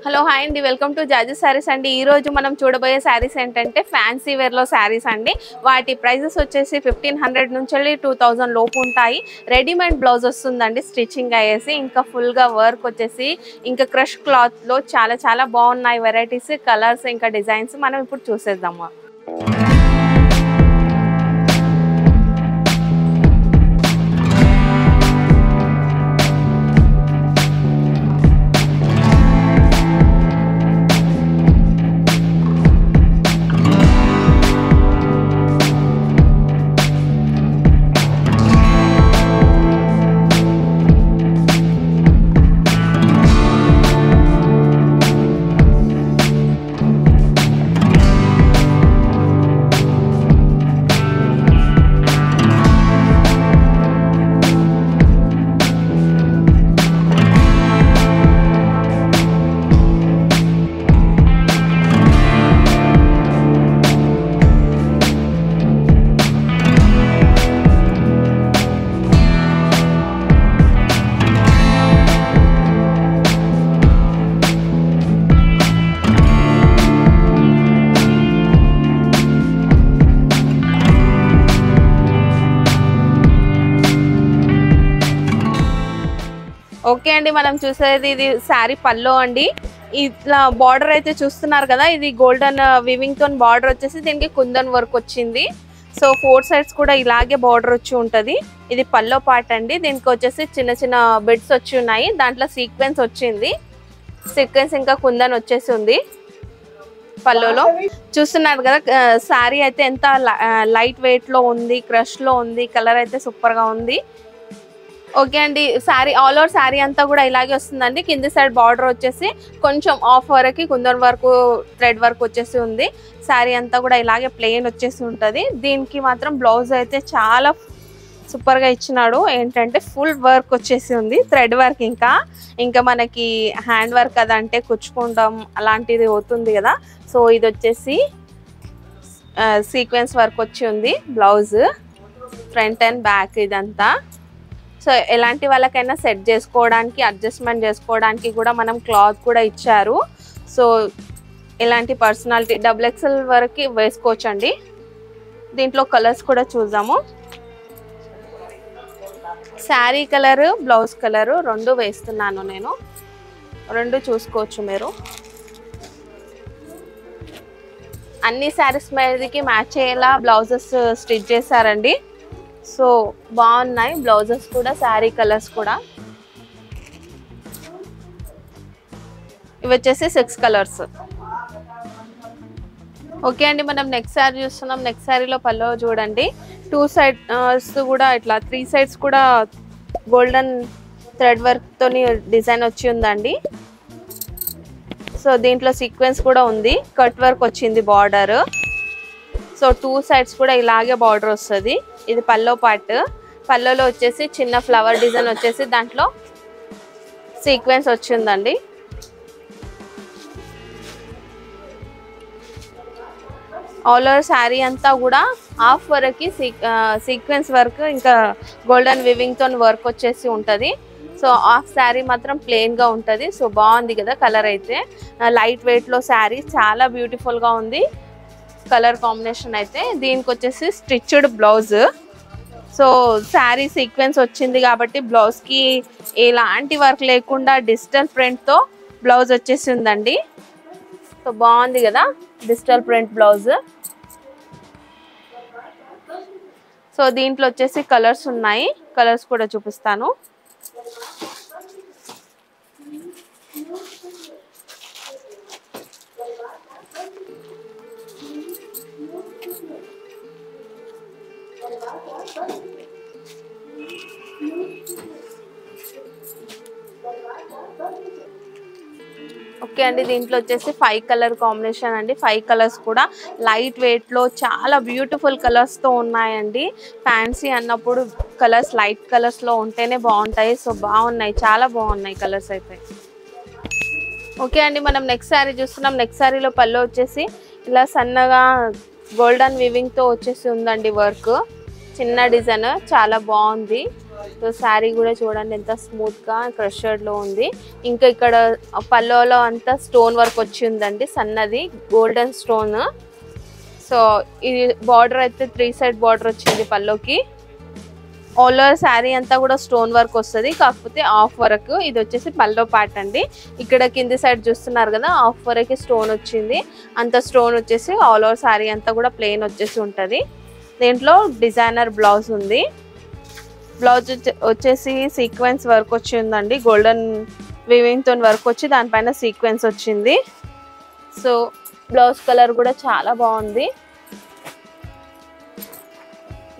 Hello hi అండి, welcome to జాజీ saris అండి. ఈ రోజు మనం చూడబోయే సారీస్ ఏంటంటే ఫ్యాన్సీ వేర్ లో సారీస్ అండి. వాటి ప్రైజెస్ వచ్చేసి 1500 నుంచి 2000 లోపు ఉంటాయి. రెడీమేడ్ బ్లౌజ్ వస్తుందండి స్టిచ్చింగ్ అయ్యేసి, ఇంకా ఫుల్ గా వర్క్ వచ్చేసి, ఇంకా క్రష్ క్లాత్ లో చాలా బాగున్నాయి వెరైటీస్, కలర్స్, ఇంకా డిజైన్స్ మనం ఇప్పుడు చూసేద్దాము. ఓకే అండి, మనం చూసేది ఇది శారీ పల్లో అండి. ఇట్లా బార్డర్ అయితే చూస్తున్నారు కదా, ఇది గోల్డెన్ వివింగ్ తో బార్డర్ వచ్చేసి దీనికి కుందన్ వర్క్ వచ్చింది. సో 4 సైడ్స్ కూడా ఇలాగే బార్డర్ వచ్చి ఉంటది. ఇది పల్లో పార్ట్ అండి. దీనికి వచ్చేసి చిన్న బిడ్స్ వచ్చి ఉన్నాయి, దాంట్లో సీక్వెన్స్ వచ్చింది. సీక్వెన్స్ ఇంకా కుందన్ వచ్చేసి ఉంది పల్లోలో. చూస్తున్నారు కదా, శారీ అయితే ఎంత లైట్ వెయిట్ లో ఉంది, క్రష్ లో ఉంది. కలర్ అయితే సూపర్ గా ఉంది. ఓకే అండి, శారీ ఆల్ ఓవర్ శారీ అంతా కూడా ఇలాగే వస్తుందండి. కింది సైడ్ బార్డర్ వచ్చేసి కొంచెం ఆఫ్ వరకు కుందన్ వర్క్, థ్రెడ్ వర్క్ వచ్చేసి ఉంది. శారీ అంతా కూడా ఇలాగే ప్లెయిన్ వచ్చేసి ఉంటుంది. దీనికి మాత్రం బ్లౌజ్ అయితే చాలా సూపర్ గా ఇచ్చినాడు. ఏంటంటే ఫుల్ వర్క్ వచ్చేసి ఉంది, థ్రెడ్ వర్క్, ఇంకా మనకి హ్యాండ్ వర్క్ అదంటే కుచ్చుకుంటాం అలాంటిది అవుతుంది కదా. సో ఇది వచ్చేసి సీక్వెన్స్ వర్క్ వచ్చి ఉంది. బ్లౌజ్ ఫ్రంట్ అండ్ బ్యాక్ ఇదంతా. సో ఎలాంటి వాళ్ళకైనా సెట్ చేసుకోవడానికి, అడ్జస్ట్మెంట్ చేసుకోవడానికి కూడా మనం క్లాత్ కూడా ఇచ్చారు. సో ఎలాంటి పర్సనాలిటీ XXL వరకు వేసుకోవచ్చు అండి. దీంట్లో కలర్స్ కూడా చూద్దాము. శారీ కలర్, బ్లౌజ్ కలర్ రెండు వేస్తున్నాను నేను. రెండు చూసుకోవచ్చు మీరు. అన్ని శారీస్ మీదకి మ్యాచ్ అయ్యేలా బ్లౌజెస్ స్టిచ్ చేశారండి. సో బాగున్నాయి బ్లౌజెస్ కూడా, శారీ కలర్స్ కూడా. ఇవి వచ్చేసి 6 కలర్స్. ఓకే అండి, మనం నెక్స్ట్ శారీ చూస్తున్నాం. నెక్స్ట్ శారీలో పల్లో చూడండి, 2 సైడ్స్ కూడా ఇట్లా 3 సైడ్స్ కూడా గోల్డెన్ థ్రెడ్ వర్క్ తోని డిజైన్ వచ్చి ఉందండి. సో దీంట్లో సీక్వెన్స్ కూడా ఉంది, కట్ వర్క్ వచ్చింది బార్డర్. సో 2 సైడ్స్ కూడా ఇలాగే బార్డర్ వస్తుంది. ఇది పల్లో పార్ట్. పల్లోలో వచ్చేసి చిన్న ఫ్లవర్ డిజైన్ వచ్చేసి దాంట్లో సీక్వెన్స్ వచ్చిందండి. ఆల్ ఓవర్ శారీ అంతా కూడా హాఫ్ వరకు సీక్వెన్స్ వర్క్, ఇంకా గోల్డెన్ వివింగ్ తో వర్క్ వచ్చేసి ఉంటుంది. సో హాఫ్ శారీ మాత్రం ప్లెయిన్ గా ఉంటుంది. సో బాగుంది కదా కలర్ అయితే. లైట్ వెయిట్ లో శారీ చాలా బ్యూటిఫుల్ గా ఉంది కలర్ కాంబినేషన్ అయితే. దీనికి వచ్చేసి stitched blouse. So sari sequence వచ్చింది కాబట్టి బ్లౌజ్ కి ఎలాంటి వర్క్ లేకుండా డిజిటల్ ప్రింట్ తో బ్లౌజ్ వచ్చేసి ఉందండి. సో బాగుంది కదా డిజిటల్ ప్రింట్ బ్లౌజ్. సో దీంట్లో వచ్చేసి కలర్స్ ఉన్నాయి, కలర్స్ కూడా చూపిస్తాను. ఓకే అండి, దీంట్లో వచ్చేసి 5 కలర్ కాంబినేషన్ అండి. 5 కలర్స్ కూడా లైట్ వెయిట్ లో చాలా బ్యూటిఫుల్ కలర్స్ తో ఉన్నాయండి. ఫ్యాన్సీ అన్నప్పుడు కలర్స్ లైట్ కలర్స్ లో ఉంటేనే బాగుంటాయి. సో బాగున్నాయి, చాలా బాగున్నాయి కలర్స్ అయితే. ఓకే అండి, మనం నెక్స్ట్ శారీ చూస్తున్నాం. నెక్స్ట్ శారీలో పళ్ళు వచ్చేసి ఇలా సన్నగా గోల్డెన్ వివింగ్ తో వచ్చేసి ఉందండి వర్క్. చిన్న డిజైన్ చాలా బాగుంది. సో శారీ కూడా చూడండి ఎంత స్మూత్ గా క్రషర్డ్ లో ఉంది. ఇంకా ఇక్కడ పల్లోలో అంతా స్టోన్ వర్క్ వచ్చి ఉందండి, సన్నది గోల్డెన్ స్టోన్. సో ఇది బార్డర్ అయితే 3 సైడ్ బార్డర్ వచ్చింది పల్లోకి. ఆల్ ఓవర్ శారీ అంతా కూడా స్టోన్ వర్క్ వస్తుంది, కాకపోతే ఆఫ్ వర్క్. ఇది వచ్చేసి పల్లో పార్ట్ అండి. ఇక్కడ కింది సైడ్ చూస్తున్నారు కదా, ఆఫ్ వర్క్ స్టోన్ వచ్చింది. అంత స్టోన్ వచ్చేసి ఆల్ ఓవర్ శారీ అంతా కూడా ప్లెయిన్ వచ్చేసి ఉంటుంది. దీంట్లో డిజైనర్ బ్లౌజ్ ఉంది. బ్లౌజ్ వచ్చేసి సీక్వెన్స్ వర్క్ వచ్చిందండి, గోల్డెన్ వీవింగ్ తో వర్క్ వచ్చి దానిపైన సీక్వెన్స్ వచ్చింది. సో బ్లౌజ్ కలర్ కూడా చాలా బాగుంది.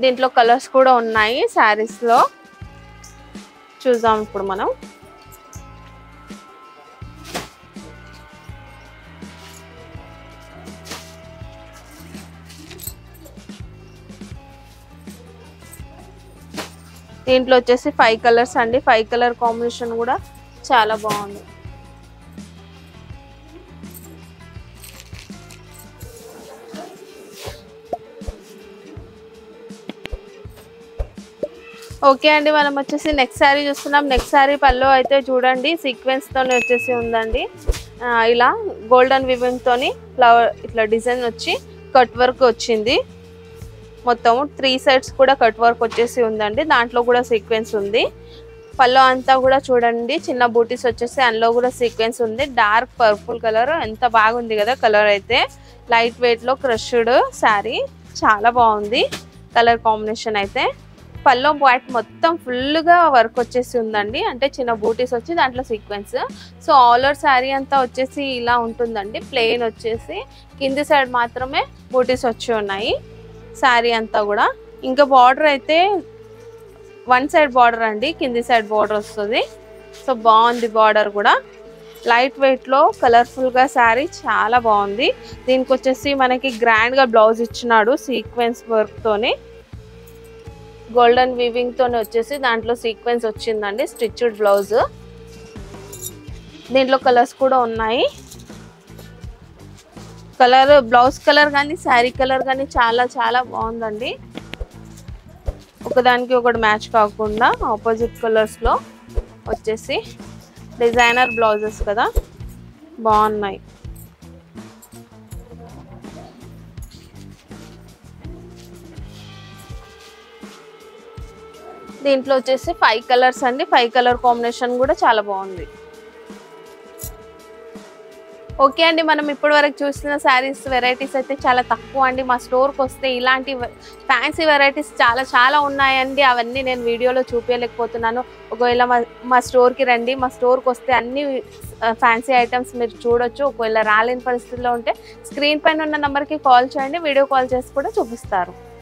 దీంట్లో కలర్స్ కూడా ఉన్నాయి శారీస్ లో, చూద్దాం ఇప్పుడు మనం. దీంట్లో వచ్చేసి 5 కలర్స్ అండి. 5 కలర్ కాంబినేషన్ కూడా చాలా బాగుంది. ఓకే అండి, మనం వచ్చేసి నెక్స్ట్ శారీ చూస్తున్నాం. నెక్స్ట్ శారీ పల్లో అయితే చూడండి సీక్వెన్స్ తోనే వచ్చేసి ఉందండి. ఇలా గోల్డెన్ వివింగ్ తోని ఫ్లవర్ ఇట్లా డిజైన్ వచ్చి కట్ వర్క్ వచ్చింది. మొత్తం 3 సైడ్స్ కూడా కట్ వర్క్ వచ్చేసి ఉందండి. దాంట్లో కూడా సీక్వెన్స్ ఉంది. పల్లో అంతా కూడా చూడండి చిన్న బూటీస్ వచ్చేసి అందులో కూడా సీక్వెన్స్ ఉంది. డార్క్ పర్పుల్ కలర్, ఎంత బాగుంది కదా కలర్ అయితే. లైట్ వెయిట్ లో క్రష్డ్ శారీ, చాలా బాగుంది కలర్ కాంబినేషన్ అయితే. పల్లో పార్ట్ మొత్తం ఫుల్ గా వర్క్ వచ్చేసి ఉందండి, అంటే చిన్న బూటీస్ వచ్చి దాంట్లో sequence. So all over sari అంతా వచ్చేసి ఇలా ఉంటుందండి, ప్లెయిన్ వచ్చేసి కింది సైడ్ మాత్రమే బూటీస్ వచ్చి ఉన్నాయి శారీ అంతా కూడా. ఇంకా బార్డర్ అయితే 1 సైడ్ బార్డర్ అండి, కింది సైడ్ బార్డర్ వస్తుంది. సో బాగుంది బార్డర్ కూడా. లైట్ వెయిట్ లో కలర్ఫుల్ గా శారీ చాలా బాగుంది. దీనికి వచ్చేసి మనకి గ్రాండ్ గా బ్లౌజ్ ఇచ్చినాడు సీక్వెన్స్ వర్క్ తోని, గోల్డెన్ వీవింగ్ తోనే వచ్చేసి దాంట్లో సీక్వెన్స్ వచ్చిందండి, స్టిచ్డ్ బ్లౌజ్. దీంట్లో కలర్స్ కూడా ఉన్నాయి. కలర్ బ్లౌజ్ కలర్ కానీ శారీ కలర్ కానీ చాలా చాలా బాగుందండి. ఒకదానికి ఒకటి మ్యాచ్ కాకుండా ఆపోజిట్ కలర్స్ లో వచ్చేసి డిజైనర్ బ్లౌజెస్ కదా, బాగున్నాయి. దీంట్లో వచ్చేసి 5 కలర్స్ అండి. 5 కలర్ కాంబినేషన్ కూడా చాలా బాగుంది. ఓకే అండి, మనం ఇప్పటి వరకు చూసిన శారీస్ వెరైటీస్ అయితే చాలా తక్కువ అండి. మా స్టోర్కి వస్తే ఇలాంటి ఫ్యాన్సీ వెరైటీస్ చాలా చాలా ఉన్నాయండి. అవన్నీ నేను వీడియోలో చూపించలేకపోతున్నాను. ఒకవేళ మా స్టోర్కి రండి, మా స్టోర్కి వస్తే అన్ని ఫ్యాన్సీ ఐటమ్స్ మీరు చూడొచ్చు. ఒకవేళ రాలేని పరిస్థితిలో ఉంటే స్క్రీన్ పైన ఉన్న నెంబర్కి కాల్ చేయండి, వీడియో కాల్ చేసి కూడా చూపిస్తారు.